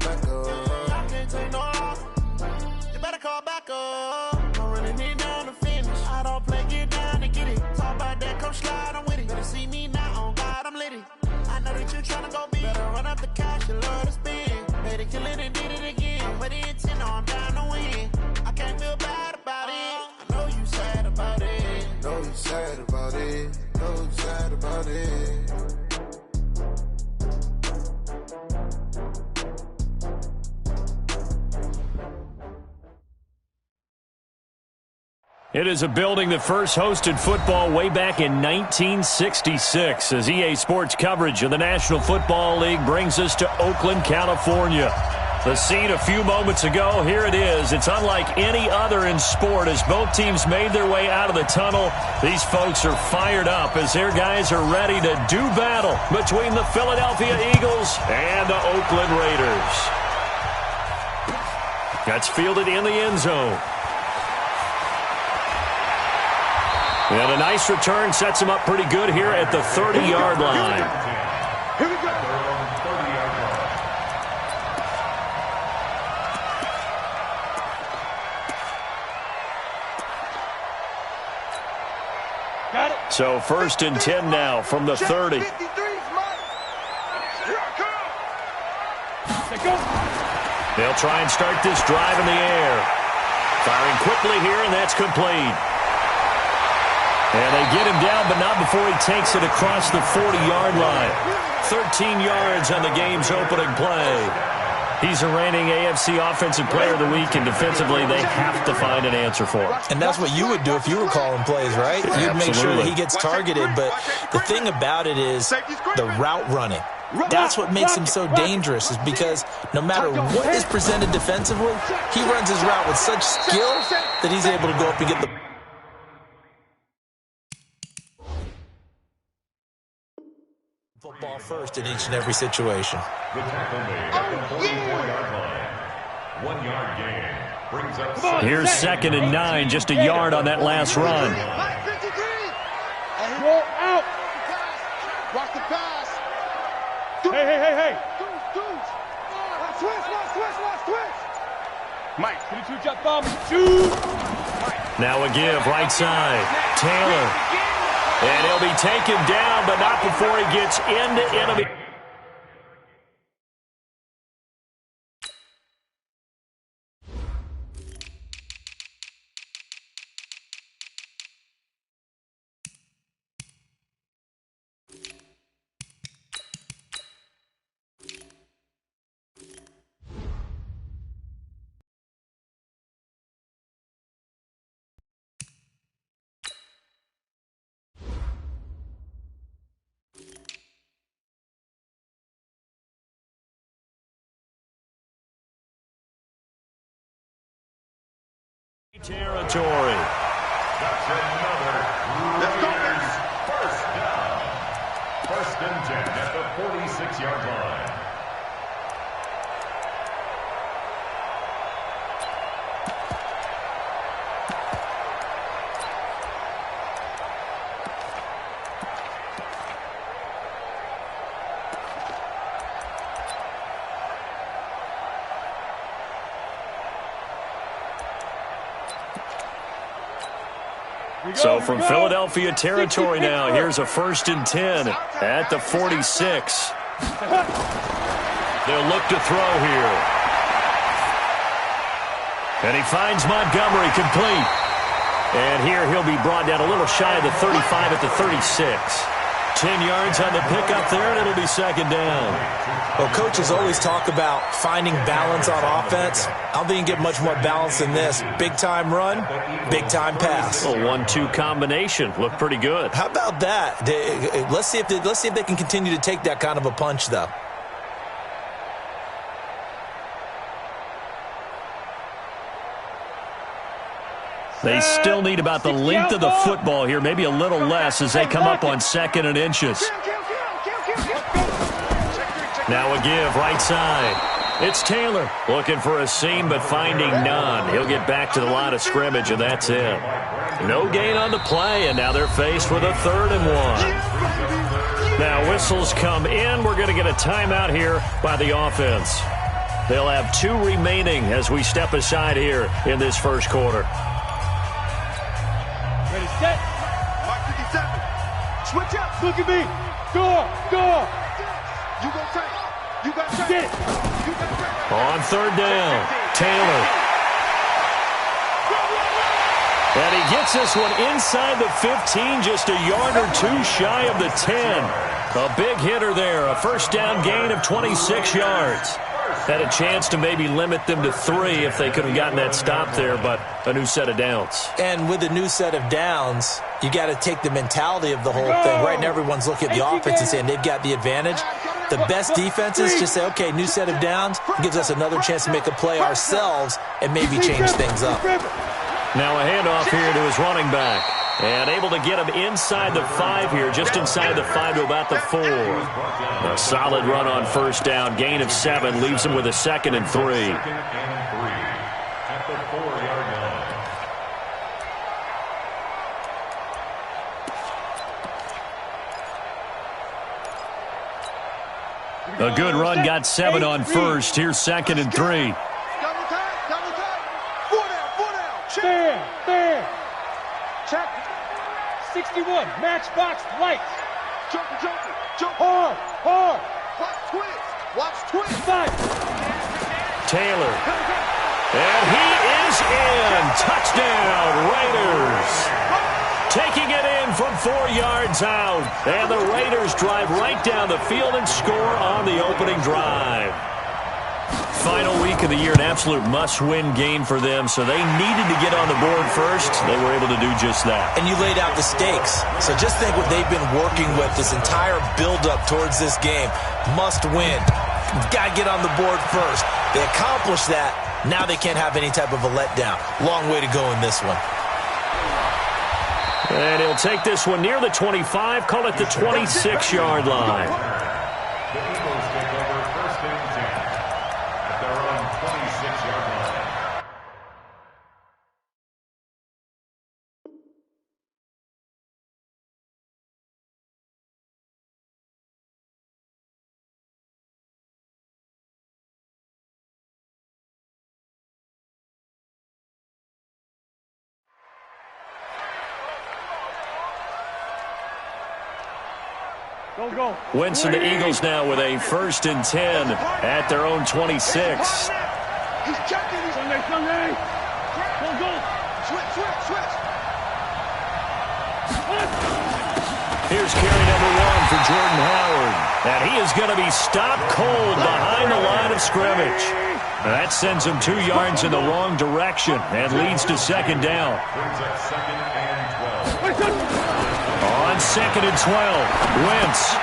back up. I can't take no loss. You better call back up. Don't really need down to finish. I don't play, get down to get it. Talk about that, come slide, I'm with it. Better see me now, on God, I'm litty. I know that you tryna go big. Better run up the cash, you love to spend. Better kill it and did it again. But the intent, no, I'm down to win. I can't feel bad about it. I know you sad about it. Know you sad about it. Know you sad about it. It is a building that first hosted football way back in 1966 as EA Sports coverage of the National Football League brings us to Oakland, California. The scene a few moments ago, here it is. It's unlike any other in sport as both teams made their way out of the tunnel. These folks are fired up as their guys are ready to do battle between the Philadelphia Eagles and the Oakland Raiders. That's fielded in the end zone. And a nice return sets him up pretty good here at the 30-yard line. Here we go. Got it. So first and 10 now from the 30. They'll try and start this drive in the air. Firing quickly here, and that's complete. And they get him down, but not before he takes it across the 40-yard line. 13 yards on the game's opening play. He's a reigning AFC Offensive Player of the Week, and defensively they have to find an answer for him. And that's what you would do if you were calling plays, right? You'd make sure that he gets targeted, but the thing about it is the route running. That's what makes him so dangerous, is because no matter what is presented defensively, he runs his route with such skill that he's able to go up and get the football first in each and every situation. The tackle made at the 44-yard line. 1 yard gain brings up. Here's 2nd and 9, just a yard on that last run. Roll out. Watch the pass. Hey. Switch. Mike, 32 jump bomb. Shoot. Now a give, right side. Taylor. And he'll be taken down, but not before he gets into enemy. Territory. That's another Raiders first down. 1st and 10 at the 46-yard line. So from Philadelphia territory now, here's a 1st and 10 at the 46. They'll look to throw here. And he finds Montgomery complete. And here he'll be brought down a little shy of the 35 at the 36. 10 yards on the pickup there, and it'll be 2nd down. Well, coaches always talk about finding balance on offense. I don't think you can get much more balance than this. Big-time run, big-time pass. A 1-2 combination. Looked pretty good. How about that? Let's see if they can continue to take that kind of a punch, though. They still need about the length of the football here, maybe a little less as they come up on 2nd and inches. Now a give, right side. It's Taylor looking for a seam but finding none. He'll get back to the line of scrimmage, and that's it. No gain on the play, and now they're faced with a 3rd and 1. Now whistles come in. We're going to get a timeout here by the offense. They'll have 2 remaining as we step aside here in this first quarter. Ready, set. Mark 57. Switch up. Look at me. Go. You go take. You got to get it. You got to On third down, Taylor. And he gets this one inside the 15, just a yard or 2 shy of the 10. A big hitter there, a first down gain of 26 yards. Had a chance to maybe limit them to 3 if they could have gotten that stop there, but a new set of downs. And with a new set of downs, you got to take the mentality of the whole thing. Right now, everyone's looking at the offense and saying they've got the advantage. The best defenses just say, okay, new set of downs, gives us another chance to make a play ourselves and maybe change things up. Now a handoff here to his running back. And able to get him inside the 5 here, just inside the 5 to about the 4. A solid run on first down, gain of 7, leaves him with a 2nd and 3. At the 4-yard line. A good run, got 7 on first. Here's 2nd and 3. Double time. 4 down. Fair. Check. 61. Matchbox lights. Jumper. Hard. Watch twist. 5. Taylor. And he is in. Touchdown, Raiders. Taking it in from 4 yards out. And the Raiders drive right down the field and score on the opening drive. Final week of the year, an absolute must-win game for them, so they needed to get on the board first. They were able to do just that. And you laid out the stakes. So just think what they've been working with this entire build-up towards this game. Must win. Got to get on the board first. They accomplished that. Now they can't have any type of a letdown. Long way to go in this one. And he'll take this one near the 25, call it the 26-yard line. The Eagles take over first and 10 at their own 26-yard line. Go. Winston, the Eagles now with a 1st and 10 at their own 26. He's checking. Sunday. Go. Switch. Here's carry number 1 for Jordan Howard. And he is going to be stopped cold behind the line of scrimmage. That sends him 2 yards in the wrong direction and leads to 2nd down. Brings up 2nd and 12. On 2nd and 12, Wentz.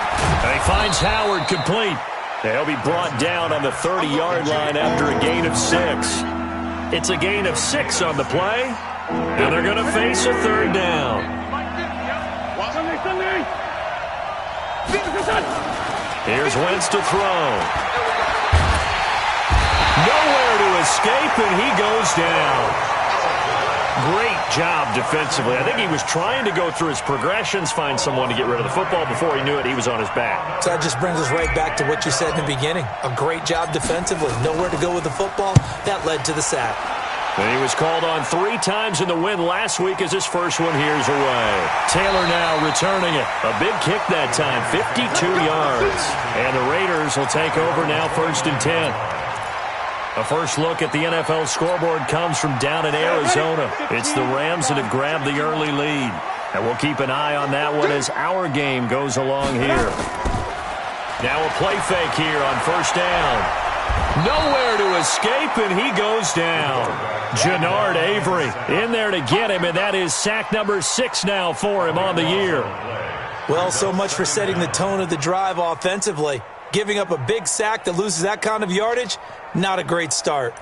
And he finds Howard complete. He'll be brought down on the 30-yard line after a gain of 6. It's a gain of 6 on the play, and they're going to face a 3rd down. Sunday. Here's Wentz to throw. Nowhere to escape, and he goes down. Great job defensively. I think he was trying to go through his progressions, find someone to get rid of the football. Before he knew it, he was on his back. So that just brings us right back to what you said in the beginning. A great job defensively. Nowhere to go with the football. That led to the sack. And he was called on 3 times in the win last week as his first one here's away. Taylor now returning it. A big kick that time, 52 yards. And the Raiders will take over now 1st and 10. A first look at the NFL scoreboard comes from down in Arizona. It's the Rams that have grabbed the early lead. And we'll keep an eye on that one as our game goes along here. Now a play fake here on 1st down. Nowhere to escape, and he goes down. Jannard Avery in there to get him, and that is sack number 6 now for him on the year. Well, so much for setting the tone of the drive offensively. Giving up a big sack that loses that kind of yardage, not a great start.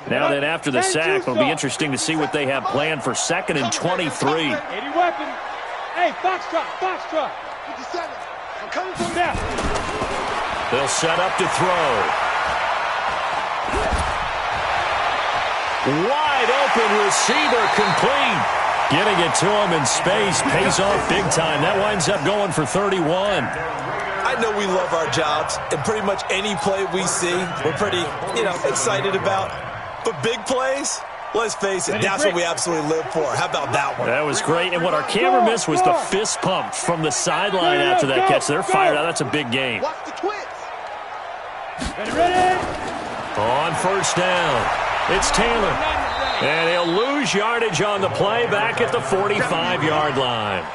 Now then, after the sack, it'll be interesting to see what they have planned for 2nd and 23. 80 weapon. Hey, Foxtrot. 57. I'm coming from there. They'll set up to throw. Wide open receiver complete. Getting it to him in space pays off big time. That winds up going for 31. I know we love our jobs, and pretty much any play we see, we're pretty, excited about. But big plays, let's face it, that's what we absolutely live for. How about that one? That was great, and what our camera missed was the fist pump from the sideline after that catch. They're fired out. That's a big game. Watch the twist. Ready? On first down, it's Taylor. And he'll lose yardage on the play back at the 45-yard line.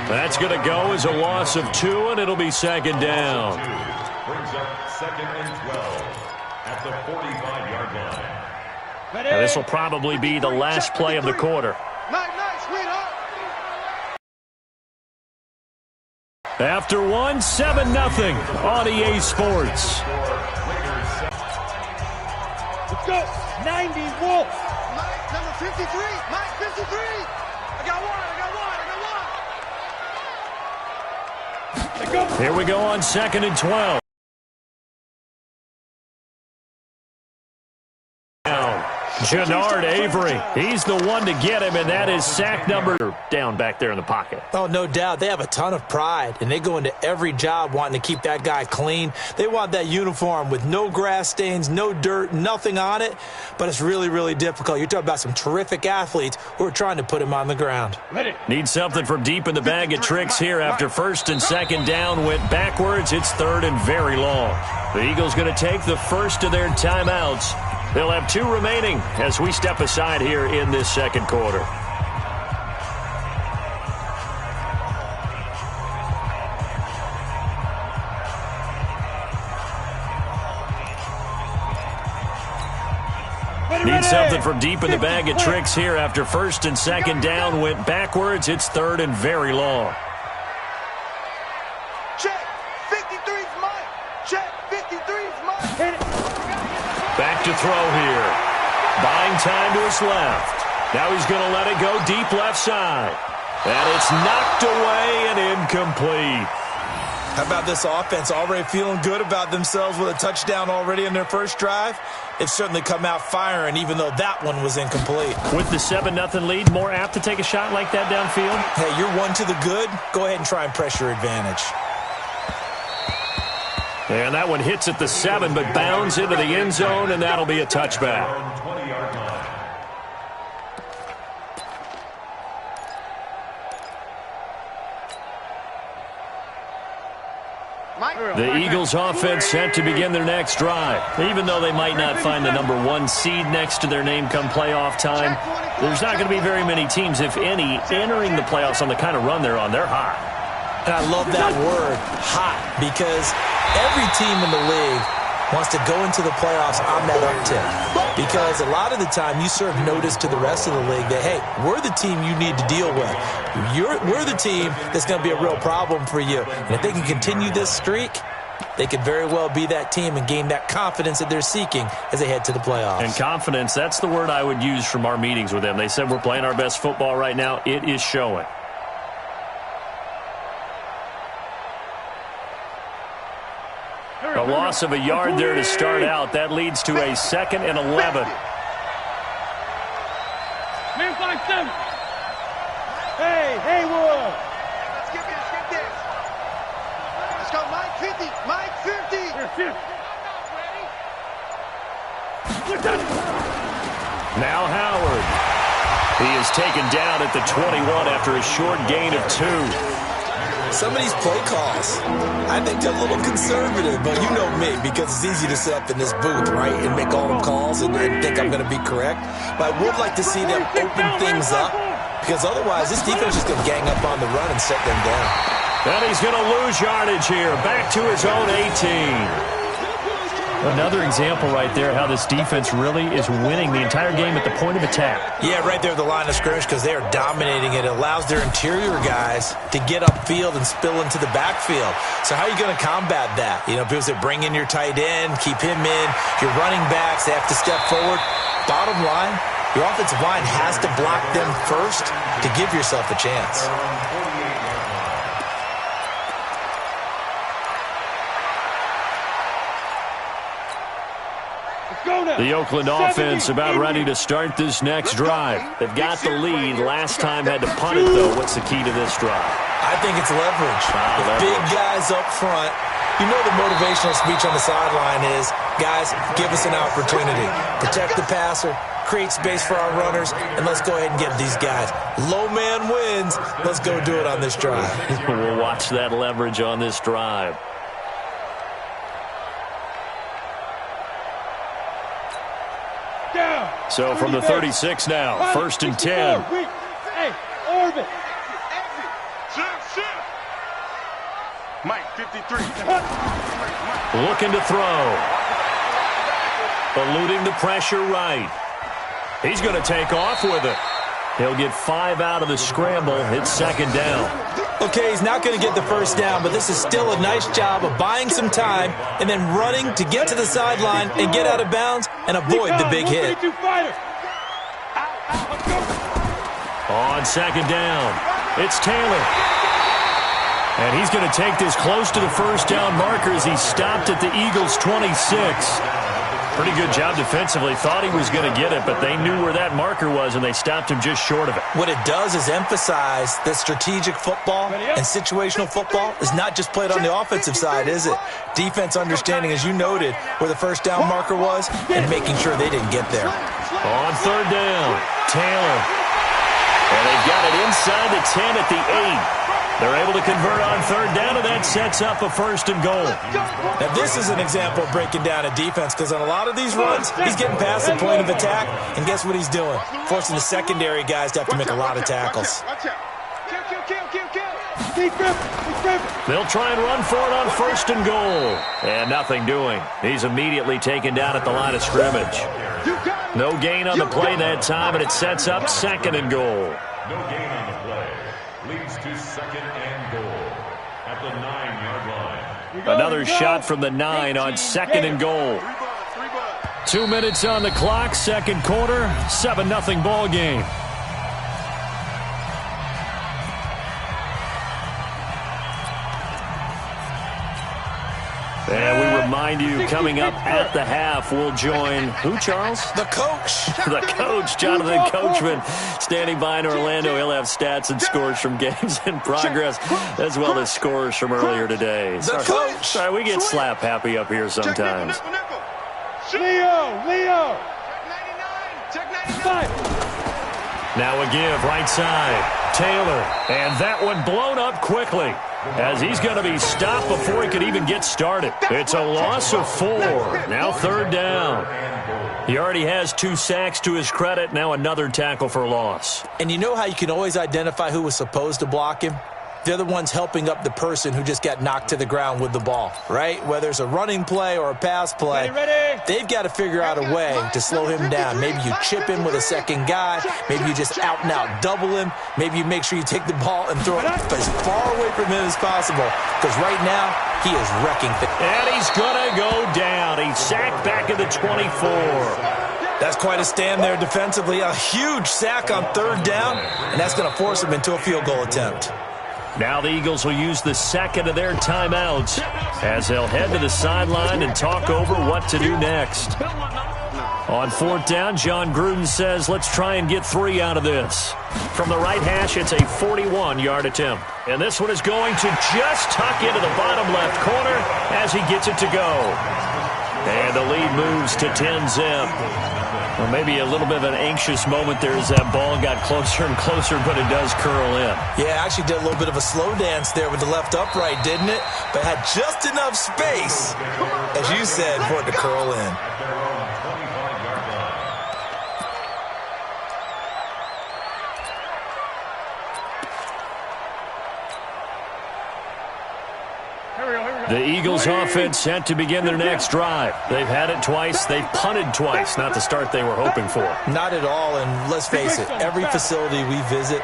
That's going to go as a loss of 2, and it'll be second down. Brings up second and 12 at the 45-yard line. Now, this will probably be the last play of the quarter. Nice, sweetheart. After 1, 7-0 on EA Sports. Let's go. 90, Wolf. Mike, number 53. Mike, 53. I got one. Here we go on second and 12. Jannard Avery, he's the one to get him, and that is sack number down back there in the pocket. Oh, no doubt. They have a ton of pride, and they go into every job wanting to keep that guy clean. They want that uniform with no grass stains, no dirt, nothing on it, but it's really, really difficult. You're talking about some terrific athletes who are trying to put him on the ground. Need something from deep in the bag of tricks here after first and second down went backwards. It's third and very long. The Eagles going to take the first of their timeouts. They'll have 2 remaining as we step aside here in this second quarter. Need something from deep in the bag of tricks here after first and second down went backwards. It's third and very long. Check. 53's mine. Check. 53's mine. Back to throw here. Buying time to his left. Now he's going to let it go deep left side. And it's knocked away and incomplete. How about this offense already feeling good about themselves with a touchdown already in their first drive? They've certainly come out firing, even though that one was incomplete. With the 7-0 lead, more apt to take a shot like that downfield? Hey, you're one to the good. Go ahead and try and press your advantage. And that one hits at the 7, but bounds into the end zone, and that'll be a touchback. 20-yard line. The Eagles offense set to begin their next drive. Even though they might not find the number 1 seed next to their name come playoff time, there's not going to be very many teams, if any, entering the playoffs on the kind of run they're on. They're hot. And I love that word, hot, because every team in the league wants to go into the playoffs on that uptick. Because a lot of the time you serve notice to the rest of the league that, hey, we're the team you need to deal with. We're the team that's going to be a real problem for you. And if they can continue this streak, they could very well be that team and gain that confidence that they're seeking as they head to the playoffs. And confidence, that's the word I would use from our meetings with them. They said we're playing our best football right now. It is showing. A loss of a yard there to start out. That leads to a 2nd and 11. Man 5-7. Hey, Haywood. Skip this. Let's go, Mike 50. Mike 50. Now Howard. He is taken down at the 21 after a short gain of 2. Some of these play calls, I think they're a little conservative, but you know me, because it's easy to sit up in this booth, right, and make all the calls and think I'm going to be correct. But I would like to see them open things up, because otherwise this defense is going to gang up on the run and set them down. And he's going to lose yardage here, back to his own 18. Another example right there how this defense really is winning the entire game at the point of attack. Yeah, right there at the line of scrimmage, because they are dominating it. It allows their interior guys to get upfield and spill into the backfield. So how are you going to combat that? You know, people say bring in your tight end, keep him in. Your running backs, they have to step forward. Bottom line, your offensive line has to block them first to give yourself a chance. The Oakland offense about ready to start this next drive. They've got the lead. Last time had to punt it, though. What's the key to this drive? I think it's leverage. With big guys up front, You know the motivational speech on the sideline is, guys, give us an opportunity. Protect the passer, create space for our runners, and let's go ahead and get these guys. Low man wins. Let's go do it on this drive. We'll watch that leverage on this drive. So from the 36 now, 1st and 10. Hey, orbit. Mike, 53. Looking to throw. Eluding the pressure right. He's going to take off with it. He'll get 5 out of the scramble. It's 2nd down. Okay, he's not going to get the first down, but this is still a nice job of buying some time and then running to get to the sideline and get out of bounds and avoid the big hit. On 2nd down, it's Taylor. And he's going to take this close to the first down marker as he stopped at the Eagles' 26. Pretty good job defensively. Thought he was going to get it, but they knew where that marker was, and they stopped him just short of it. What it does is emphasize that strategic football and situational football is not just played on the offensive side, is it? Defense understanding, as you noted, where the first down marker was and making sure they didn't get there. On 3rd down, Taylor. And they've got it inside the 10 at the 8. They're able to convert on 3rd down, and that sets up a 1st and goal. Now, this is an example of breaking down a defense, because on a lot of these runs, he's getting past the point of attack, and guess what he's doing? Forcing the secondary guys to have to make a lot of tackles. They'll try and run for it on 1st and goal. And nothing doing. He's immediately taken down at the line of scrimmage. No gain on the play that time, and it sets up 2nd and goal. No gain on the play. Leads to 2nd and goal at the 9-yard line. Another shot from the 9 on 2nd and goal. 2 minutes on the clock, 2nd quarter, 7-0 ball game. And we remind you, coming up at the half, we'll join who, Charles? The coach. The coach, Jonathan Coachman, standing by in Orlando. He'll have stats and scores from games in progress, as well as scores from earlier today. The coach. Sorry, we get slap happy up here sometimes. Leo. Check 99. Now a give, right side. Taylor, and that one blown up quickly, as he's going to be stopped before he could even get started. It's a loss of 4. Now 3rd down. He already has 2 sacks to his credit. Now another tackle for loss. And you know how you can always identify who was supposed to block him? They're the ones helping up the person who just got knocked to the ground with the ball, right? Whether it's a running play or a pass play, they've got to figure out a way to slow him down. Maybe you chip him with a second guy. Maybe you just out-and-out double him. Maybe you make sure you take the ball and throw it as far away from him as possible, because right now he is wrecking things. And he's going to go down. He's sacked back at the 24. That's quite a stand there defensively. A huge sack on 3rd down, and that's going to force him into a field goal attempt. Now the Eagles will use the 2nd of their timeouts as they'll head to the sideline and talk over what to do next. On 4th down, John Gruden says, let's try and get 3 out of this. From the right hash, it's a 41-yard attempt. And this one is going to just tuck into the bottom left corner as he gets it to go. And the lead moves to 10-zip. Well, maybe a little bit of an anxious moment there as that ball got closer and closer, but it does curl in. Yeah, actually did a little bit of a slow dance there with the left upright, didn't it? But had just enough space, as you said, for it to curl in. The Eagles offense set to begin their next drive. They've had it twice. They've punted twice. Not the start they were hoping for. Not at all, and let's face it, every facility we visit,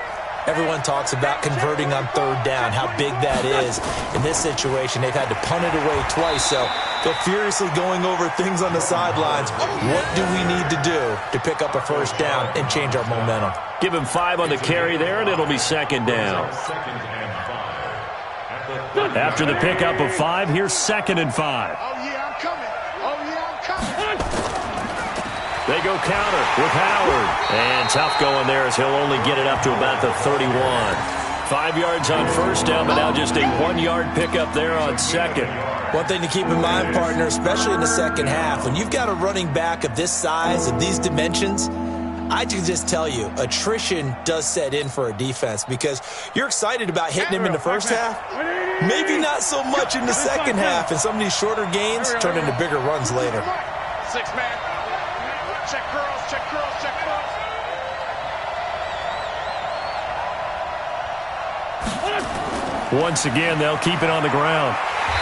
everyone talks about converting on 3rd down, how big that is. In this situation, they've had to punt it away twice, so they're furiously going over things on the sidelines. What do we need to do to pick up a 1st down and change our momentum? Give him 5 on the carry there, and it'll be 2nd down. After the pickup of 5, here's 2nd and 5. Oh, yeah, I'm coming. They go counter with Howard. And tough going there as he'll only get it up to about the 31. 5 yards on first down, but now just a 1-yard pickup there on second. One thing to keep in mind, partner, especially in the second half, when you've got a running back of this size, of these dimensions, I can just tell you, attrition does set in for a defense because you're excited about hitting him in the first half, maybe not so much in the second half, and some of these shorter gains turn into bigger runs later. 6-man. Check girls, check girls, check girls. Once again, they'll keep it on the ground.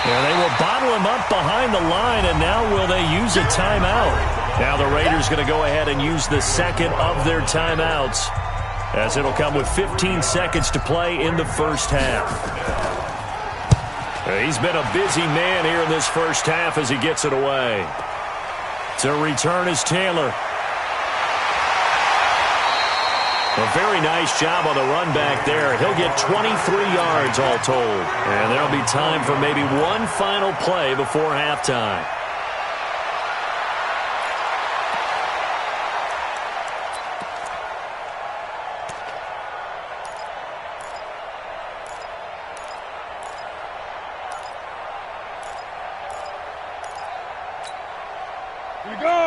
And they will bottle him up behind the line, and now will they use a timeout? Now the Raiders going to go ahead and use the second of their timeouts, as it'll come with 15 seconds to play in the first half. He's been a busy man here in this first half as he gets it away. To return is Taylor. A very nice job on the run back there. He'll get 23 yards all told. And there'll be time for maybe one final play before halftime.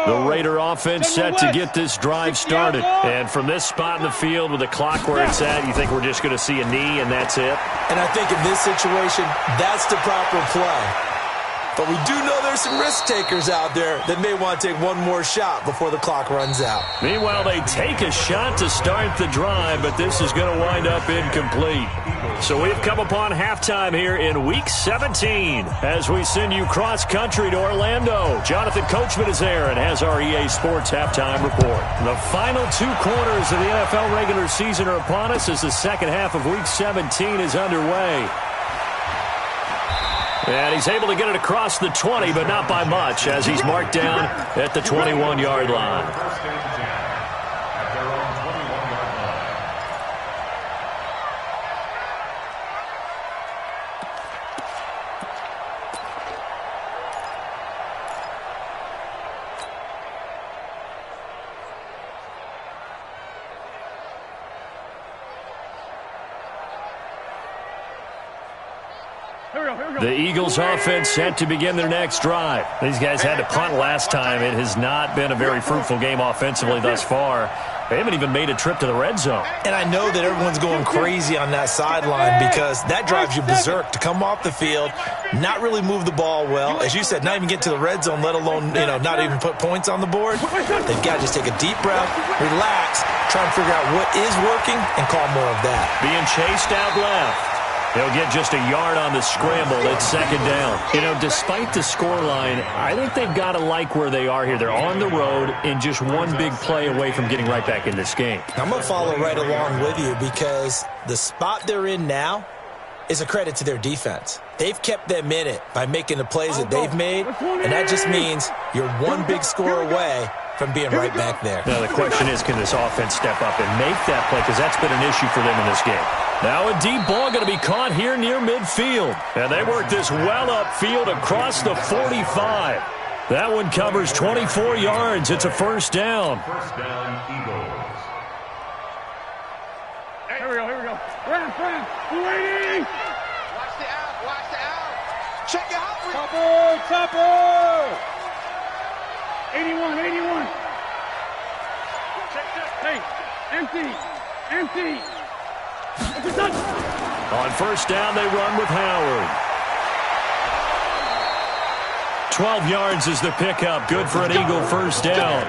The Raider offense set to get this drive started. And from this spot in the field with the clock where it's at, you think we're just going to see a knee and that's it? And I think in this situation, that's the proper play. But we do know there's some risk takers out there that may want to take one more shot before the clock runs out. Meanwhile, they take a shot to start the drive, but this is going to wind up incomplete. So we've come upon halftime here in Week 17 as we send you cross-country to Orlando. Jonathan Coachman is there and has our EA Sports halftime report. The final 2 quarters of the NFL regular season are upon us as the second half of Week 17 is underway. And he's able to get it across the 20, but not by much, as he's marked down at the 21-yard line. The Eagles offense set to begin their next drive. These guys had to punt last time. It has not been a very fruitful game offensively thus far. They haven't even made a trip to the red zone. And I know that everyone's going crazy on that sideline because that drives you berserk to come off the field, not really move the ball well. As you said, not even get to the red zone, let alone, not even put points on the board. They've got to just take a deep breath, relax, try and figure out what is working, and call more of that. Being chased out left. They'll get just a yard on the scramble. It's second down. Despite the scoreline, I think they've got to like where they are here. They're on the road and just one big play away from getting right back in this game. I'm going to follow right along with you because the spot they're in now is a credit to their defense. They've kept them in it by making the plays that they've made, and that just means you're one big score away from being right back there. Now, the question is, can this offense step up and make that play? Because that's been an issue for them in this game. Now a deep ball going to be caught here near midfield. And they work this well upfield across the 45. That one covers 24 yards. It's a first down. First down, Eagles. Here we go. Right in front. Waiting. Watch the out. Check it out. Topper. 81. Hey, empty. On first down, they run with Howard. 12 yards is the pickup. Good for an Eagle first down.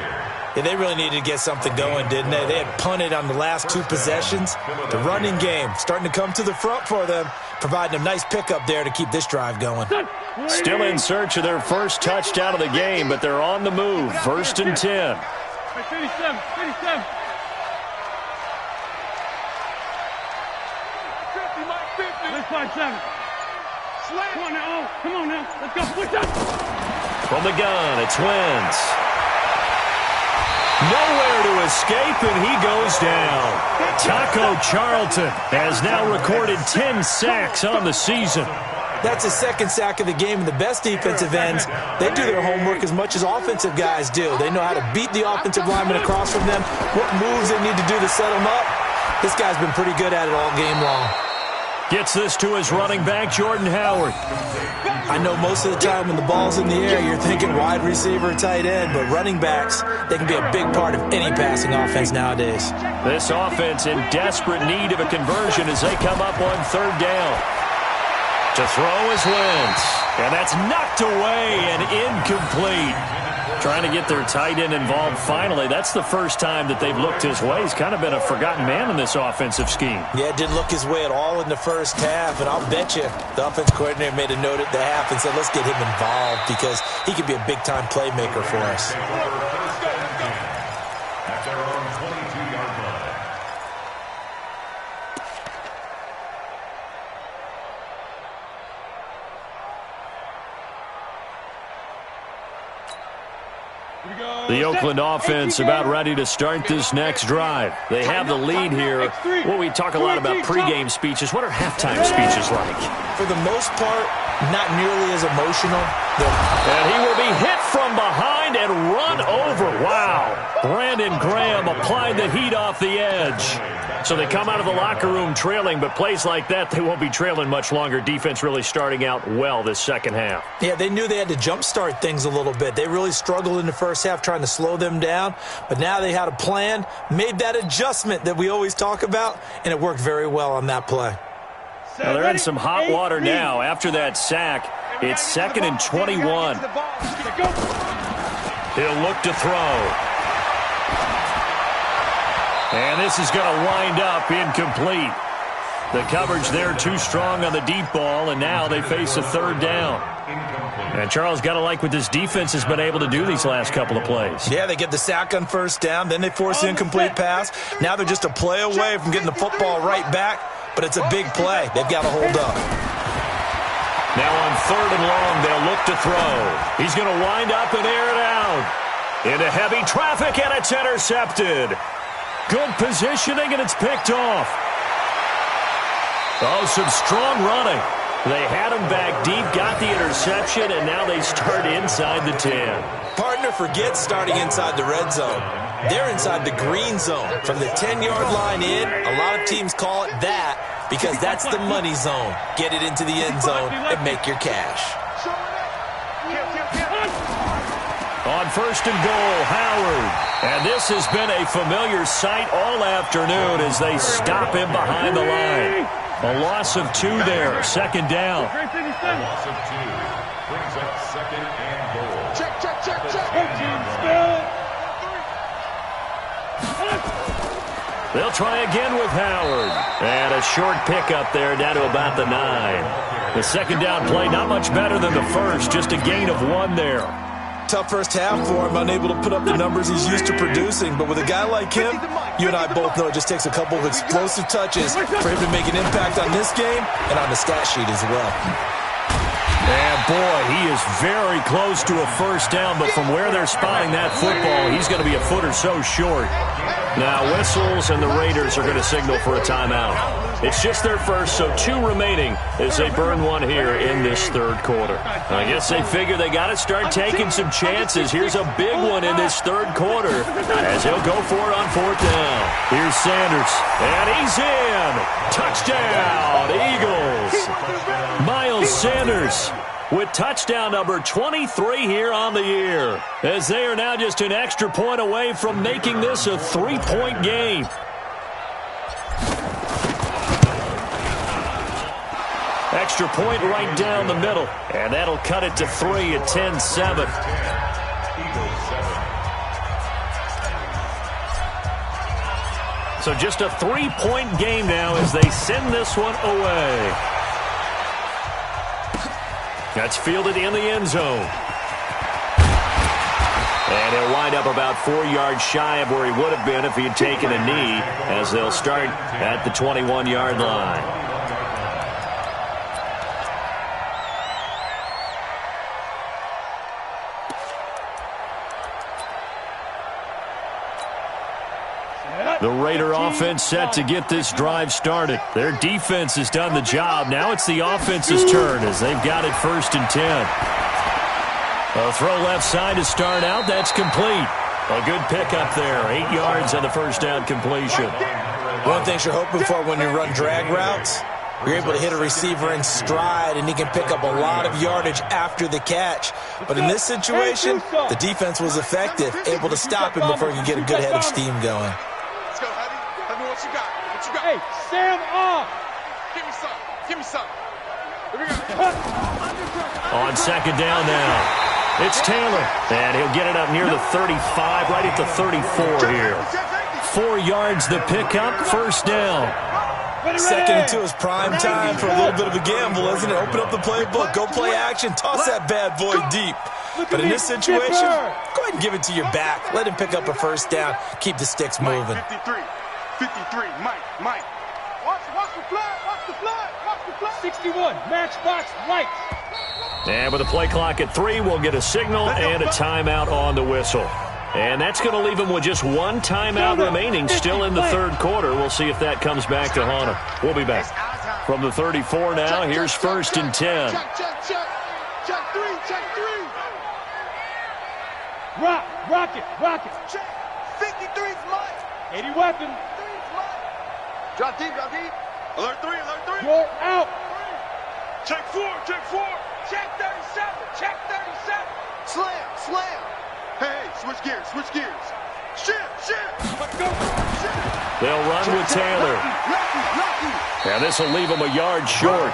Yeah, they really needed to get something going, didn't they? They had punted on the last 2 possessions. The running game starting to come to the front for them, providing a nice pickup there to keep this drive going. Still in search of their first touchdown of the game, but they're on the move. First and 10. 57. Come on now. Let's go. Push up. From the gun, it's Wentz. Nowhere to escape, and he goes down. Taco Charlton has now recorded 10 sacks on the season. That's his second sack of the game, and the best defensive ends, they do their homework as much as offensive guys do. They know how to beat the offensive lineman across from them, what moves they need to do to set them up. This guy's been pretty good at it all game long. Gets this to his running back, Jordan Howard. I know most of the time when the ball's in the air, you're thinking wide receiver, tight end, but running backs, they can be a big part of any passing offense nowadays. This offense in desperate need of a conversion as they come up on third down. To throw is Wentz. And that's knocked away and incomplete. Trying to get their tight end involved finally. That's the first time that they've looked his way. He's kind of been a forgotten man in this offensive scheme. Yeah, didn't look his way at all in the first half. And I'll bet you the offense coordinator made a note at the half and said, let's get him involved because he could be a big-time playmaker for us. At their own 22-yard line. The Oakland offense about ready to start this next drive. They have the lead here. Well, we talk a lot about pregame speeches. What are halftime speeches like? For the most part, not nearly as emotional. And he will be hit from behind and run over. Wow. Brandon Graham applied the heat off the edge. So they come out of the locker room trailing, but plays like that, they won't be trailing much longer. Defense really starting out well this second half. Yeah, they knew they had to jumpstart things a little bit. They really struggled in the first half trying to slow them down, but now they had a plan, made that adjustment that we always talk about, and it worked very well on that play. Well, they're in some hot water now. After that sack, it's 2nd and 21. He'll look to throw. And this is going to wind up incomplete. The coverage there too strong on the deep ball, and now they face a third down. And Charles, got to like what this defense has been able to do these last couple of plays. Yeah, they get the sack on first down, then they force the incomplete pass. Now they're just a play away from getting the football right back, but it's a big play. They've got to hold up. Now on 3rd and long, they'll look to throw. He's going to wind up and air it out. Into heavy traffic, and it's intercepted. Good positioning, and it's picked off. Oh, some strong running. They had him back deep, got the interception, and now they start inside the 10. Partner forgets starting inside the red zone. They're inside the green zone. From the 10-yard line in, a lot of teams call it that because that's the money zone. Get it into the end zone and make your cash. On 1st and goal, Howard. And this has been a familiar sight all afternoon as they stop him behind the line. A loss of 2 there, 2nd down. A loss of 2 brings up 2nd and goal. Check. They'll try again with Howard. And a short pickup there down to about the 9. The 2nd down play not much better than the first, just a gain of 1 there. Tough first half for him, unable to put up the numbers he's used to producing. But with a guy like him, you and I both know it just takes a couple of explosive touches for him to make an impact on this game and on the stat sheet as well. And boy, he is very close to a first down, but from where they're spotting that football, he's going to be a foot or so short. Now whistles, and the Raiders are going to signal for a timeout. It's just their first, so 2 remaining as they burn 1 here in this 3rd quarter. I guess they figure they got to start taking some chances. Here's a big one in this 3rd quarter as he'll go for it on 4th down. Here's Sanders, and he's in. Touchdown, Eagles. Miles Sanders with touchdown number 23 here on the year, as they are now just an extra point away from making this a 3-point game. Extra point right down the middle, and that'll cut it to 3 at 10-7. So just a 3-point game now as they send this one away. That's fielded in the end zone. And he'll wind up about 4 yards shy of where he would have been if he had taken a knee, as they'll start at the 21-yard line. The Raider offense set to get this drive started. Their defense has done the job. Now it's the offense's turn as they've got it 1st and 10. A throw left side to start out. That's complete. A good pickup there. 8 yards on the first down completion. One thing you're hoping for when you run drag routes, You're able to hit a receiver in stride, and he can pick up a lot of yardage after the catch. But in this situation, the defense was effective, able to stop him before he could get a good head of steam going. Let's go, Huddy. Tell me what you got. What you got? Hey, Sam off. Give me some. Give me some. On second down now. It's Taylor, and he'll get it up near the 35, right at the 34 here. 4 yards the pickup, first down. Second and 2 is prime time for a little bit of a gamble, isn't it? Open up the playbook, go play action, toss that bad boy deep. But in this situation, go ahead and give it to your back. Let him pick up a first down, keep the sticks moving. 53, Mike. Watch the flag, watch the flag, watch the flag. 61, matchbox lights. And with the play clock at 3, we'll get a signal and a timeout on the whistle. And that's going to leave him with just 1 timeout remaining still in the third quarter. We'll see if that comes back to haunt him. We'll be back. From the 34 now, here's first and 10. Check three. Rock it. Check. 53's Mike. 80 weapon. 3's Mike. Drop deep. Alert 3. You're out. Check 4. Check 37. Slam. Hey, switch gears. Shit. Let's go. They'll run with Taylor. Lucky. And this will leave him a yard short.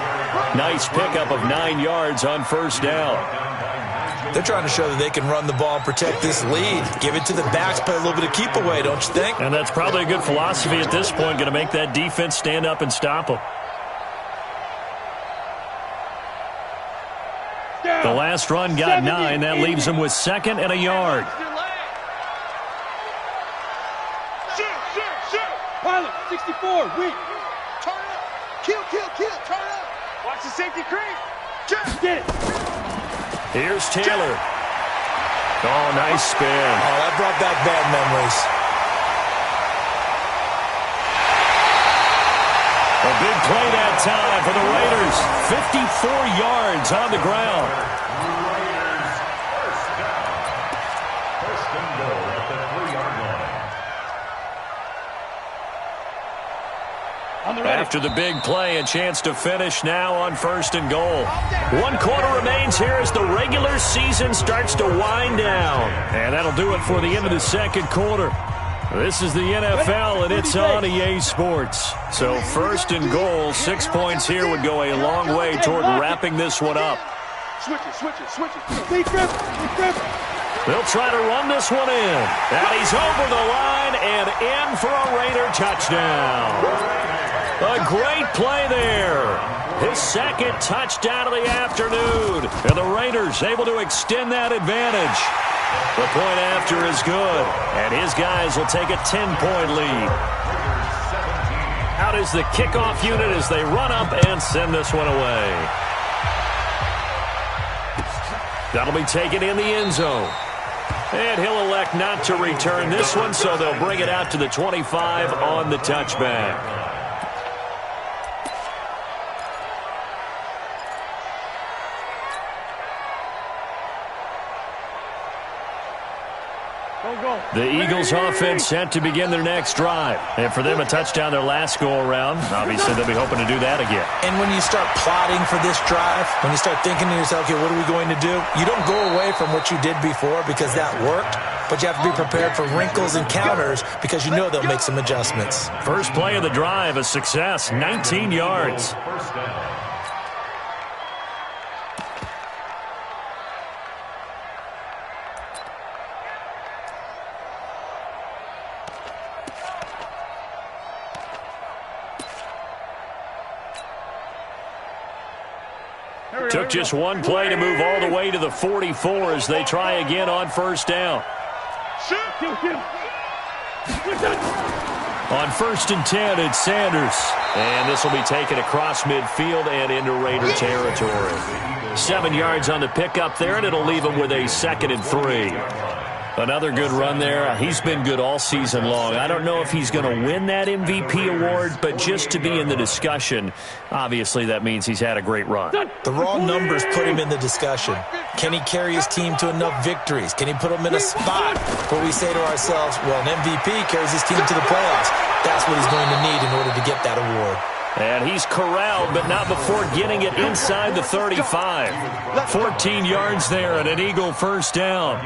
Nice pickup of 9 yards on first down. They're trying to show that they can run the ball and protect this lead. Give it to the backs, play a little bit of keep away, don't you think? And that's probably a good philosophy at this point, going to make that defense stand up and stop them. The last run got 9. That leaves him with second and a yard. Shoot. Pilot, 64, weak. Turn up. Kill. Turn up. Watch the safety creep. Get it. Here's Taylor. Oh, nice spin. Oh, that brought back bad memories. A big play that time for the Raiders. 54 yards on the ground. Raiders first down. First and goal at the 3-yard line. After the big play, a chance to finish now on first and goal. 1 quarter remains here as the regular season starts to wind down. And that'll do it for the end of the second quarter. This is the NFL, and it's on EA Sports. So first and goal, 6 points here would go a long way toward wrapping this one up. Switch it. Big grip. They'll try to run this one in. And he's over the line and in for a Raider touchdown. A great play there. His second touchdown of the afternoon. And the Raiders able to extend that advantage. The point after is good, and his guys will take a 10-point lead. Out is the kickoff unit as they run up and send this one away. That'll be taken in the end zone. And he'll elect not to return this one, so they'll bring it out to the 25 on the touchback. The Eagles offense set to begin their next drive. And for them, a touchdown their last go-around. Obviously, they'll be hoping to do that again. And when you start plotting for this drive, when you start thinking to yourself, okay, what are we going to do? You don't go away from what you did before because that worked, but you have to be prepared for wrinkles and counters because you know they'll make some adjustments. First play of the drive, a success, 19 yards. First down. Took just one play to move all the way to the 44 as they try again on first down. On first and 10, it's Sanders. And this will be taken across midfield and into Raider territory. 7 yards on the pickup there, and it'll leave him with a 2nd and 3. Another good run there. He's been good all season long. I don't know if he's going to win that MVP award, but just to be in the discussion, obviously that means he's had a great run. The raw numbers put him in the discussion. Can he carry his team to enough victories? Can he put them in a spot where we say to ourselves, well, an MVP carries his team to the playoffs. That's what he's going to need in order to get that award. And he's corralled, but not before getting it inside the 35. 14 yards there and an Eagle first down.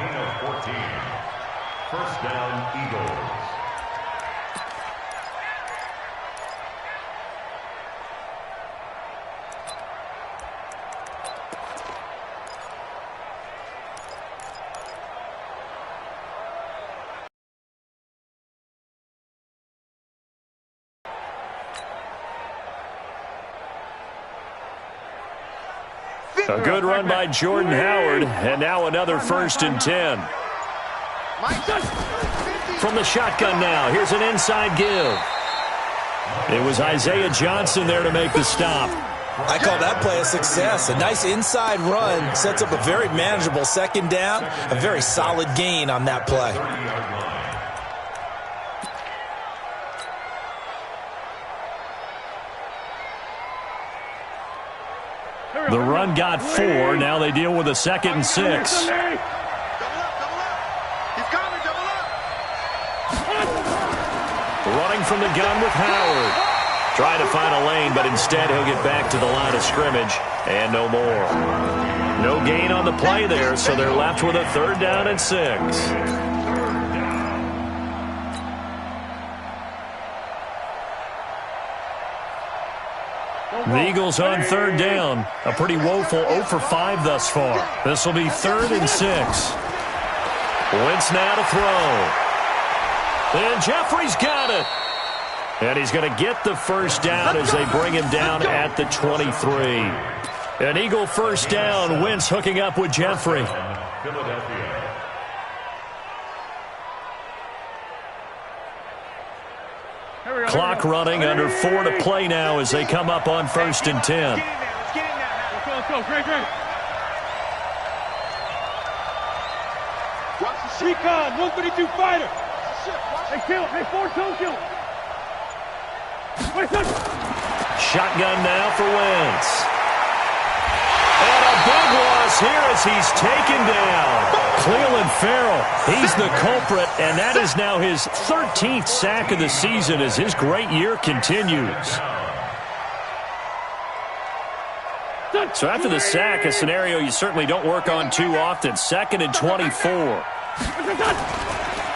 First down, Eagles. A good run by Jordan Howard, and now another 1st and 10. From the shotgun now, here's an inside give. It was Isaiah Johnson there to make the stop. I call that play a success. A nice inside run sets up a very manageable 2nd down, a very solid gain on that play. The run got 4. Now they deal with a 2nd and 6. Running from the gun with Howard. Trying to find a lane, but instead he'll get back to the line of scrimmage and no more. No gain on the play there, so they're left with a 3rd down and 6. The Eagles on 3rd down. A pretty woeful 0 for 5 thus far. This will be 3rd and 6. Wentz now to throw. And Jeffrey's got it. And he's going to get the first down as they bring him down at the 23. An Eagle first down. Wentz hooking up with Jeffrey. Clock running, under 4 to play now as they come up on 1st and 10. Let's go, great. Watch the recon, 132 fighter. Hey, kill. Hey, 4-2, kill. Wait, Shotgun now for Wentz. And a big loss here as he's taken down. Cleveland Farrell, he's the culprit, and that is now his 13th sack of the season as his great year continues. So after the sack, a scenario you certainly don't work on too often. 2nd and 24.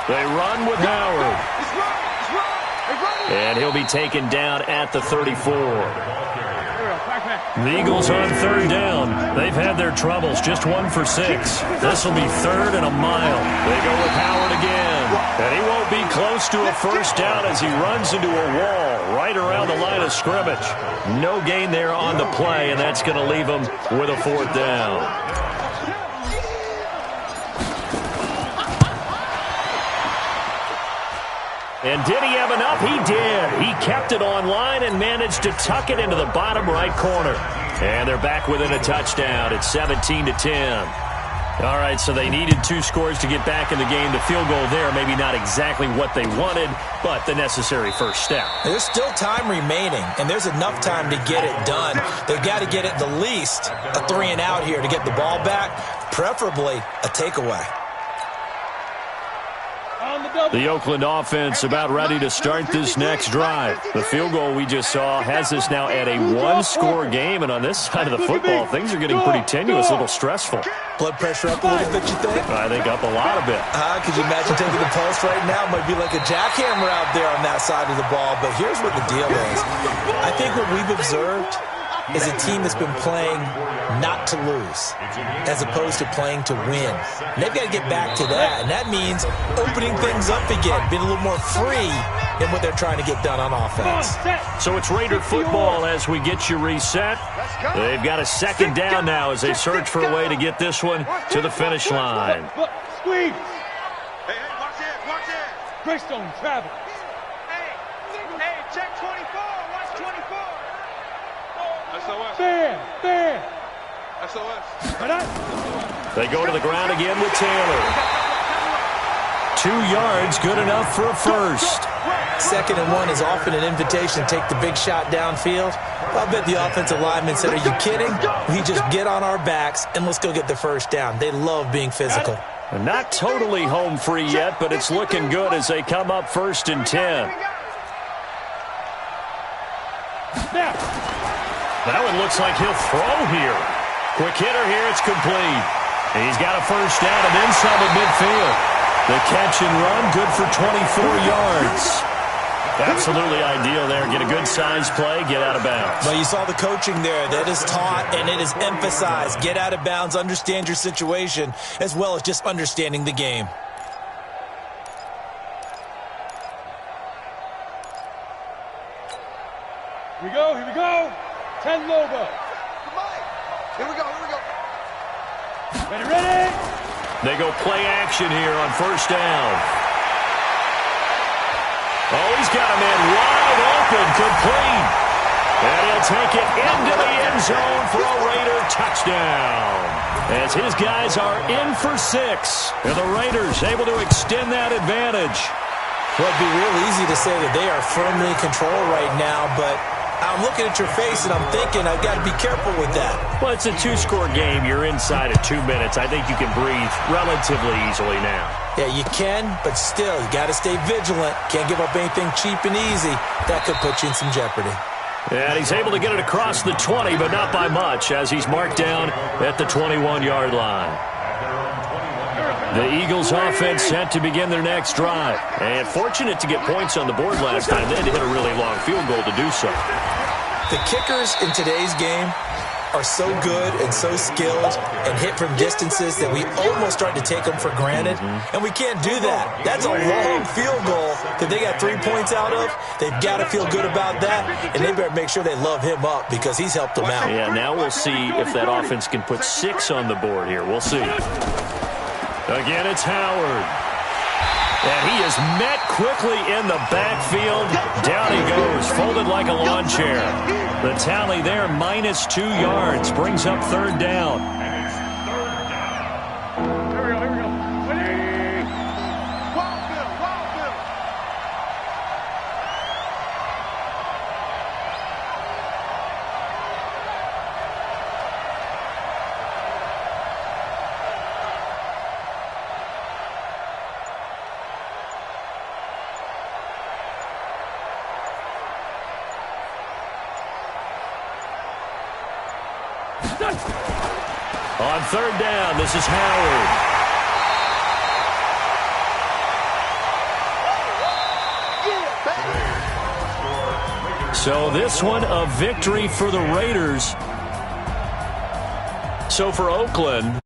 They run with Howard. And he'll be taken down at the 34. The Eagles on 3rd down. They've had their troubles, just 1 for 6. This will be 3rd and a mile. They go with Howard again. And he won't be close to a first down as he runs into a wall right around the line of scrimmage. No gain there on the play, and that's going to leave him with a 4th down. And did he have enough? He did. He kept it online and managed to tuck it into the bottom right corner. And they're back within a touchdown. It's 17-10. All right, so they needed 2 scores to get back in the game. The field goal there, maybe not exactly what they wanted, but the necessary first step. There's still time remaining, and there's enough time to get it done. They've got to get it the least a 3 and out here to get the ball back, preferably a takeaway. The Oakland offense about ready to start this next drive. The field goal we just saw has us now at a 1-score game, and on this side of the football, things are getting pretty tenuous, a little stressful. Blood pressure up a little bit, you think? I think up a lot of it. Could you imagine taking the pulse right now? It might be like a jackhammer out there on that side of the ball, but here's what the deal is. I think what we've observed is a team that's been playing not to lose as opposed to playing to win. And they've got to get back to that, and that means opening things up again, being a little more free in what they're trying to get done on offense. So it's Raider football as we get you reset. They've got a 2nd down now as they search for a way to get this one to the finish line. Squeeze. Hey, watch it. Greystone, travel. Hey, check 24. Watch 24. SOS. There. SOS. They go to the ground again with Taylor. 2 yards, good enough for a first. 2nd and 1 is often an invitation to take the big shot downfield. I'll bet the offensive lineman said, are you kidding? We just get on our backs and let's go get the first down. They love being physical. And not totally home free yet, but it's looking good as they come up 1st and 10. Now, That one looks like he'll throw here. Quick hitter here. It's complete. He's got a first down and then some at midfield. The catch and run, good for 24 yards. Absolutely ideal there. Get a good size play, get out of bounds. Well, you saw the coaching there. That is taught and it is emphasized. Get out of bounds, understand your situation, as well as just understanding the game. Here we go, here we go. 10 Loba. Here we go, here we go. Ready, ready. They go play action here on first down. Oh, he's got a man wide open, complete. And he'll take it into the end zone for a Raider touchdown. As his guys are in for 6. And the Raiders able to extend that advantage. Well, it'd be real easy to say that they are firmly in control right now, but I'm looking at your face and I'm thinking I've got to be careful with that. Well, it's a 2-score game. You're inside of 2 minutes. I think you can breathe relatively easily now. Yeah, you can, but still, you got to stay vigilant. Can't give up anything cheap and easy. That could put you in some jeopardy. And he's able to get it across the 20, but not by much, as he's marked down at the 21-yard line. The Eagles offense set to begin their next drive. And fortunate to get points on the board last time. They had to hit a really long field goal to do so. The kickers in today's game are so good and so skilled and hit from distances that we almost start to take them for granted. And we can't do that. That's a long field goal that they got 3 points out of. They've got to feel good about that, and they better make sure they love him up because he's helped them out. Yeah, now we'll see if that offense can put 6 on the board here. We'll see. Again, it's Howard. And he is met quickly in the backfield. Down he goes, folded like a lawn chair. The tally there, -2 yards, brings up third down. Here we go, here we go. Ready. Wild Bill, Wild Bill. On third down, this is Howard. So this one a victory for the Raiders. So for Oakland,